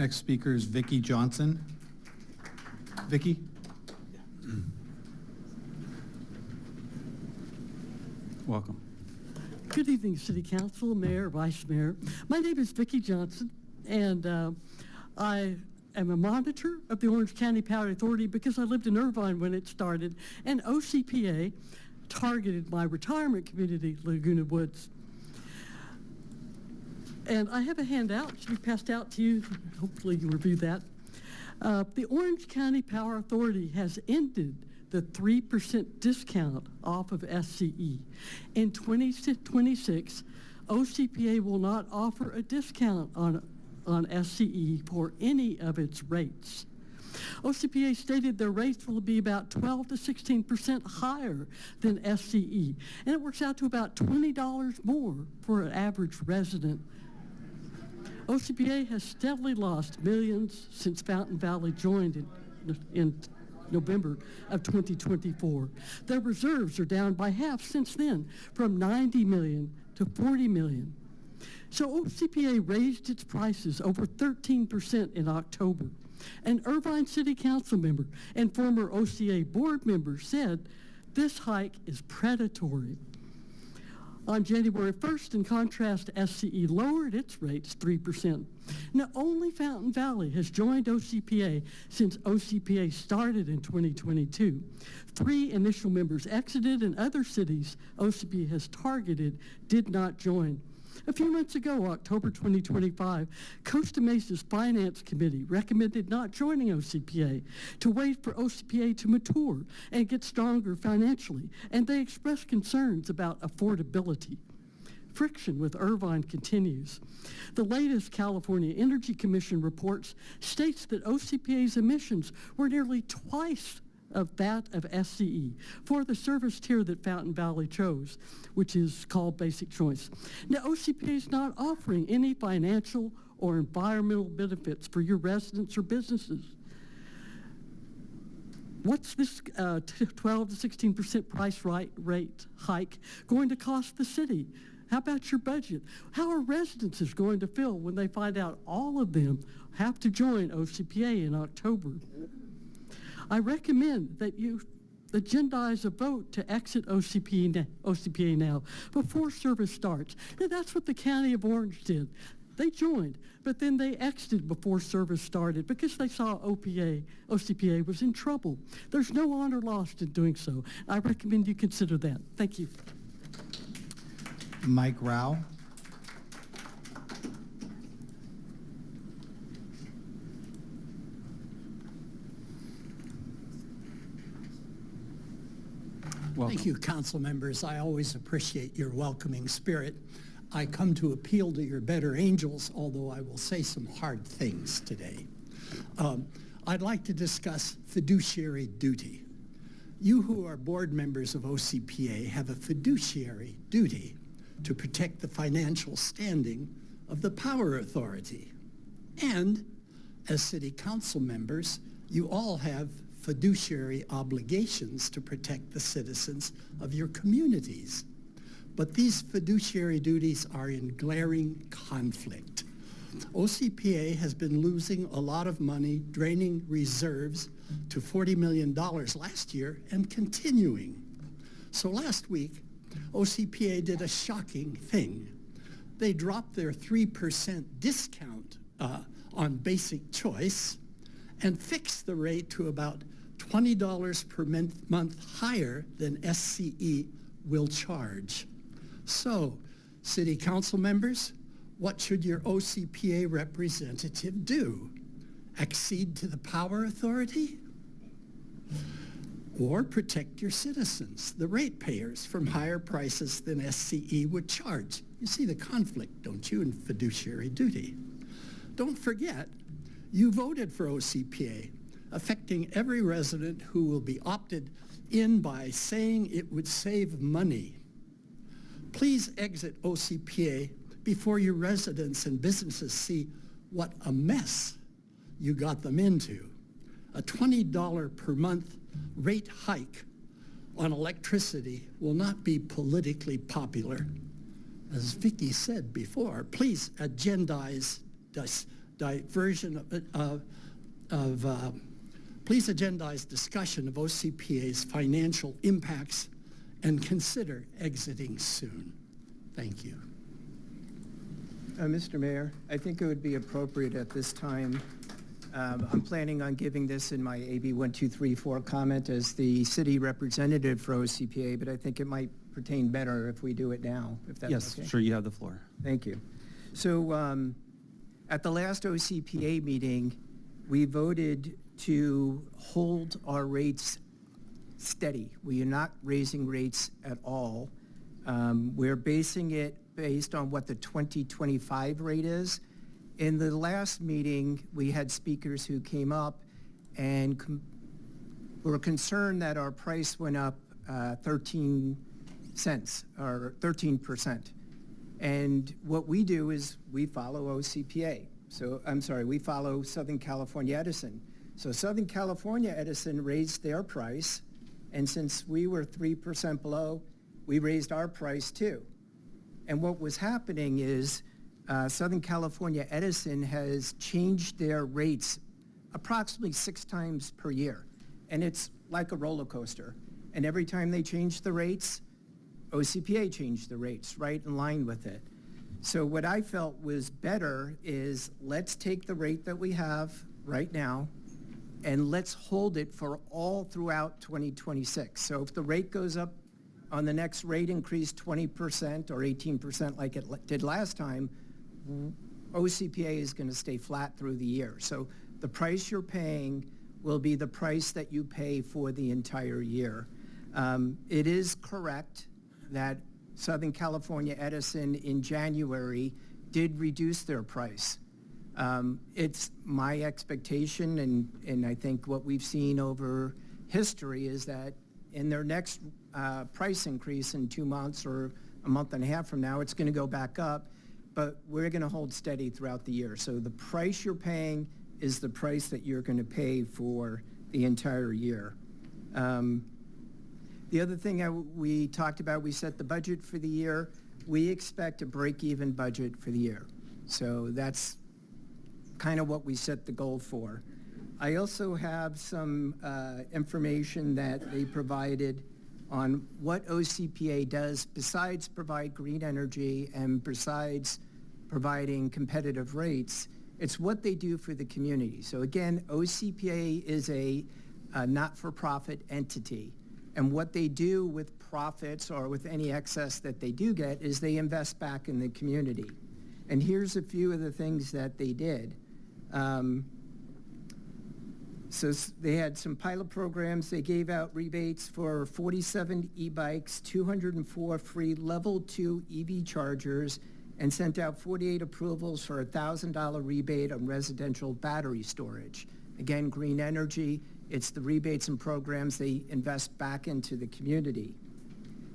Next speaker is Vicki Johnson. Vicki? Welcome. Good evening, City Council, Mayor, Vice Mayor. My name is Vicki Johnson, and I am a monitor of the Orange County Power Authority because I lived in Irvine when it started, and OCPA targeted my retirement community, Laguna Woods. And I have a handout, it should be passed out to you. Hopefully you review that. The Orange County Power Authority has ended the 3% discount off of SCE. In 2026, OCPA will not offer a discount on SCE for any of its rates. OCPA stated their rates will be about 12 to 16% higher than SCE, and it works out to about $20 more for an average resident. OCPA has steadily lost millions since Fountain Valley joined in November of 2024. Their reserves are down by half since then, from 90 million to 40 million. So OCPA raised its prices over 13% in October. An Irvine City Council member and former OCA board member said this hike is predatory. On January 1st, in contrast, SCE lowered its rates 3%. Now, only Fountain Valley has joined OCPA since OCPA started in 2022. 3 initial members exited, and other cities OCPA has targeted did not join. A few months ago, October 2025, Costa Mesa's Finance Committee recommended not joining OCPA to wait for OCPA to mature and get stronger financially, and they expressed concerns about affordability. Friction with Irvine continues. The latest California Energy Commission reports states that OCPA's emissions were nearly twice of that of SCE for the service tier that Fountain Valley chose, which is called Basic Choice. Now, OCPA is not offering any financial or environmental benefits for your residents or businesses. What's this 12 to 16% price rate hike going to cost the city? How about your budget? How are residents going to feel when they find out all of them have to join OCPA in October? I recommend that you agendize a vote to exit OCPA now before service starts. Now, that's what the County of Orange did. They joined, but then they exited before service started because they saw OCPA was in trouble. There's no honor lost in doing so. I recommend you consider that. Thank you. Mike Rao. Welcome. Thank you, council members. I always appreciate your welcoming spirit. I come to appeal to your better angels, although I will say some hard things today. I'd like to discuss fiduciary duty. You who are board members of OCPA have a fiduciary duty to protect the financial standing of the Power Authority. And as city council members, you all have fiduciary obligations to protect the citizens of your communities. But these fiduciary duties are in glaring conflict. OCPA has been losing a lot of money, draining reserves to $40 million last year and continuing. So last week, OCPA did a shocking thing. They dropped their 3% discount on Basic Choice and fixed the rate to about $20 per month higher than SCE will charge. So, city council members, what should your OCPA representative do? Accede to the Power Authority? Or protect your citizens, the ratepayers, from higher prices than SCE would charge? You see the conflict, don't you, in fiduciary duty? Don't forget, you voted for OCPA, affecting every resident who will be opted in by saying it would save money. Please exit OCPA before your residents and businesses see what a mess you got them into. A $20 per month rate hike on electricity will not be politically popular. As Vicki said before, please agendize please agendize discussion of OCPA's financial impacts and consider exiting soon. Thank you. Mr. Mayor, I think it would be appropriate at this time. I'm planning on giving this in my AB 1234 comment as the city representative for OCPA, but I think it might pertain better if we do it now, if that's Yes, okay. sure, you have the floor. Thank you. So at the last OCPA meeting, we voted to hold our rates steady. We are not raising rates at all. We're basing it based on what the 2025 rate is. In the last meeting, we had speakers who came up and were concerned that our price went up 13 cents or 13%. And what we do is we follow OCPA. So, I'm sorry, we follow Southern California Edison. So Southern California Edison raised their price, and since we were 3% below, we raised our price too. And what was happening is Southern California Edison has changed their rates approximately 6 times per year. And it's like a roller coaster. And every time they change the rates, OCPA changed the rates right in line with it. So what I felt was better is let's take the rate that we have right now and let's hold it for all throughout 2026. So if the rate goes up on the next rate increase 20% or 18% like it did last time, OCPA is going to stay flat through the year. So the price you're paying will be the price that you pay for the entire year. It is correct that Southern California Edison in January did reduce their price. It's my expectation, and I think what we've seen over history is that in their next price increase in 2 months or a month and a half from now, it's going to go back up, but we're going to hold steady throughout the year. So the price you're paying is the price that you're going to pay for the entire year. The other thing we talked about, we set the budget for the year. We expect a break-even budget for the year. So that's kind of what we set the goal for. I also have some information that they provided on what OCPA does besides provide green energy and besides providing competitive rates. It's what they do for the community. So again, OCPA is a not-for-profit entity. And what they do with profits or with any excess that they do get is they invest back in the community. And here's a few of the things that they did. So they had some pilot programs. They gave out rebates for 47 e-bikes, 204 free level 2 EV chargers, and sent out 48 approvals for a $1,000 rebate on residential battery storage. Again, green energy, it's the rebates and programs they invest back into the community.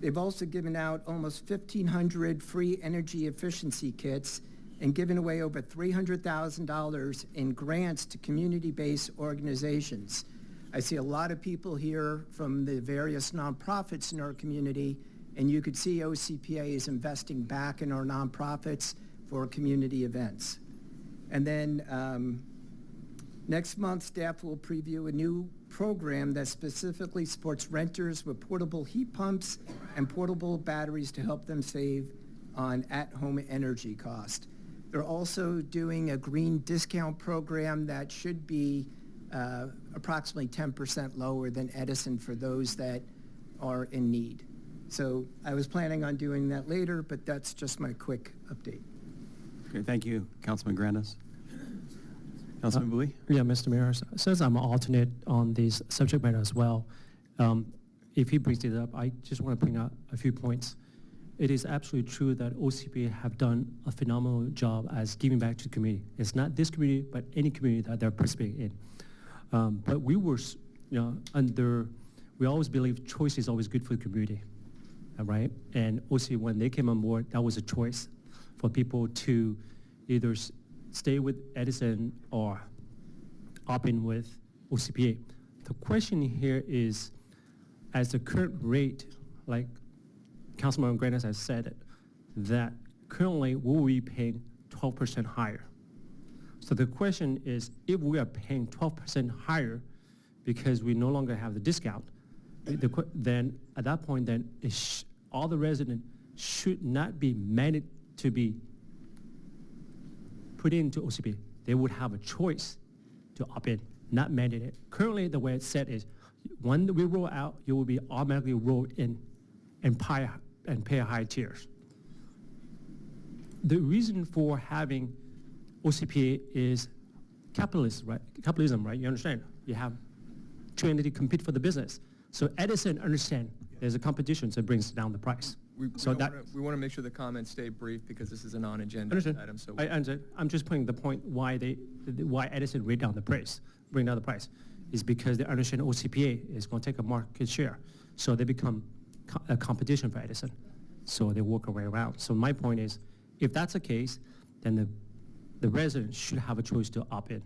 They've also given out almost 1,500 free energy efficiency kits and given away over $300,000 in grants to community-based organizations. I see a lot of people here from the various nonprofits in our community, and you could see OCPA is investing back in our nonprofits for community events. And then next month, staff will preview a new program that specifically supports renters with portable heat pumps and portable batteries to help them save on at-home energy cost. They're also doing a green discount program that should be approximately 10% lower than Edison for those that are in need. So I was planning on doing that later, but that's just my quick update. Okay, thank you, Councilman Grandis. Councilman Bowie? Yeah, Mr. Mayor, since I'm an alternate on this subject matter as well, if he brings it up, I just want to bring out a few points. It is absolutely true that OCPA have done a phenomenal job as giving back to the community. It's not this community, but any community that they're participating in. But we were, we always believe choice is always good for the community, right? And OCPA, when they came on board, that was a choice for people to either stay with Edison or opt in with OCPA. The question here is, as the current rate, like Councilman Grandis has said, that currently we'll be paying 12% higher. So the question is, if we are paying 12% higher because we no longer have the discount, then at that point, then all the residents should not be mandated to be put into OCPA. They would have a choice to opt in, not mandated. Currently, the way it's set is, when we roll out, you will be automatically rolled in and pay high tiers. The reason for having OCPA is capitalism, right? You understand? You have two entities compete for the business. So Edison understand there's a competition, so it brings down the price. We So want to make sure the comments stay brief because this is a non-agenda Understand. item. So I understand. I'm just putting the point why Edison bring down the price, is because they understand OCPA is going to take a market share. So they become a competition for Edison. So they work their way around. So my point is, if that's the case, then the residents should have a choice to opt in.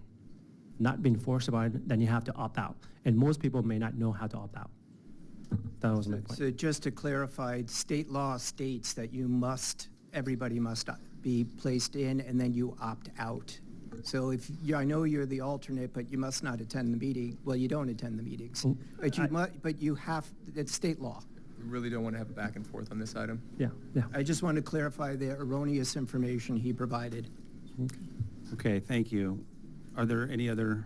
Not being forced by it, then you have to opt out. And most people may not know how to opt out. That was my point. So just to clarify, state law states that everybody must be placed in, and then you opt out. So I know you're the alternate, but you must not attend the meeting. Well, you don't attend the meetings, but you have, it's state law. we really don't want to have a back and forth on this item. Yeah. I just want to clarify the erroneous information he provided. Okay, thank you. Are there any other